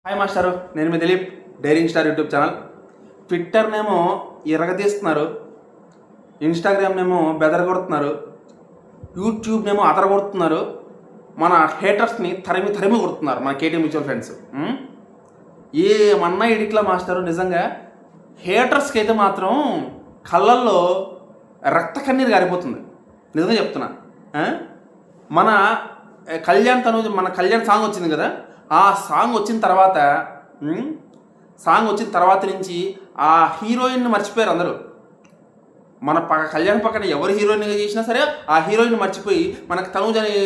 Hi మాస్టారు, నేను మీ Dileep, daring star YouTube channel. ట్విట్టర్నేమో ఇరగదీస్తున్నారు, ఇన్స్టాగ్రామ్నేమో బెదరగొడుతున్నారు, యూట్యూబ్నేమో అదరగొడుతున్నారు, మన హేటర్స్ని తరిమి తరిమి కొడుతున్నారు మన కేటీ మ్యూచువల్ ఫ్రెండ్స్. ఏమన్నా ఇడిట్లా మాస్టారు, నిజంగా హేటర్స్కి అయితే మాత్రం కళ్ళల్లో రక్త కన్నీరు గారిపోతుంది. నిజంగా చెప్తున్నా. మన కళ్యాణ్ సాంగ్ వచ్చింది కదా, ఆ సాంగ్ వచ్చిన తర్వాత నుంచి ఆ హీరోయిన్ని మర్చిపోయారు అందరూ. మన కళ్యాణ్ పక్కన ఎవరు హీరోయిన్గా చేసినా సరే ఆ హీరోయిన్ మర్చిపోయి మనకు తనుజని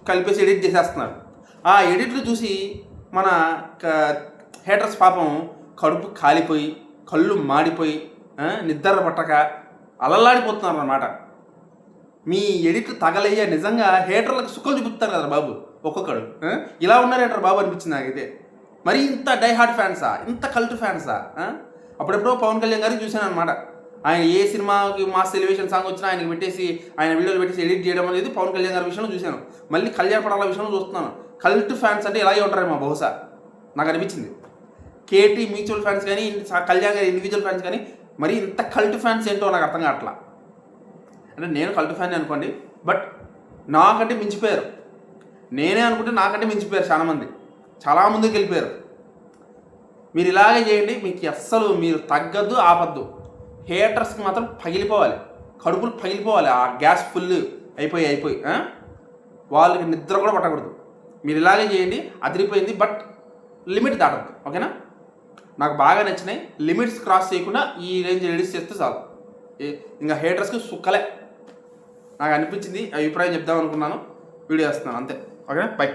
కలిపేసి ఎడిట్ చేసేస్తున్నారు. ఆ ఎడిట్లు చూసి మన హేటర్స్ పాపం కడుపు కాలిపోయి, కళ్ళు మాడిపోయి, నిద్ర పట్టక అలలాడిపోతున్నారు అన్నమాట. మీ ఎడిట్లు తగలయ్యా నిజంగా హేటర్లకు సుఖం చూపిస్తారు కదా బాబు. ఒక్కొక్కడు ఇలా ఉన్నారేంటారు బాబు అనిపించింది నాకైతే. మరి ఇంత డైహార్డ్ ఫ్యాన్సా, ఇంత కల్ట్ ఫ్యాన్సా? అప్పుడెప్పుడో పవన్ కళ్యాణ్ గారికి చూశాను అనమాట. ఆయన ఏ సినిమాకి మాస్ ఎలివేషన్ సాంగ్ వచ్చినా ఆయనకి పెట్టేసి, ఆయన వీడియోలు పెట్టేసి ఎడిట్ చేయడం అనేది పవన్ కళ్యాణ్ గారి విషయంలో చూశాను. మళ్ళీ కళ్యాణ్ పడాల విషయంలో చూస్తున్నాను. కల్ట్ ఫ్యాన్స్ అంటే ఇలాగే ఉంటారేమో బహుశా, నాకు అనిపించింది. కేటీ మ్యూచువల్ ఫ్యాన్స్ కానీ, కళ్యాణ్ గారి ఇండివిజువల్ ఫ్యాన్స్ కానీ మరి ఇంత కల్ట్ ఫ్యాన్స్ ఏంటో నాకు అర్థం కావట్లా. అంటే నేను కల్ట్ ఫ్యాన్ అనుకోండి, బట్ నాకంటే మించిపోయారు. నేనే అనుకుంటే నాకంటే మించిపోయారు చాలామంది, చాలా ముందుకు వెళ్ళిపోయారు. మీరు ఇలాగే చేయండి, మీకు అస్సలు మీరు తగ్గద్దు ఆపద్దు. హేటర్స్కి మాత్రం పగిలిపోవాలి, కడుపులు పగిలిపోవాలి. ఆ గ్యాస్ ఫుల్ అయిపోయి వాళ్ళకి నిద్ర కూడా పట్టకూడదు. మీరు ఇలాగే చేయండి, అదిరిపోయింది. బట్ లిమిట్ దాటద్దు, ఓకేనా? నాకు బాగా నచ్చినాయి. లిమిట్స్ క్రాస్ చేయకుండా ఈ రేంజ్ రెడీస్ చేస్తే చాలు. ఇంకా హేటర్స్కి సుక్కలే. నాకు అనిపించింది, అభిప్రాయం చెప్దాం అనుకున్నాను, వీడియో వేస్తున్నాను అంతే. ఓకేనా? బై.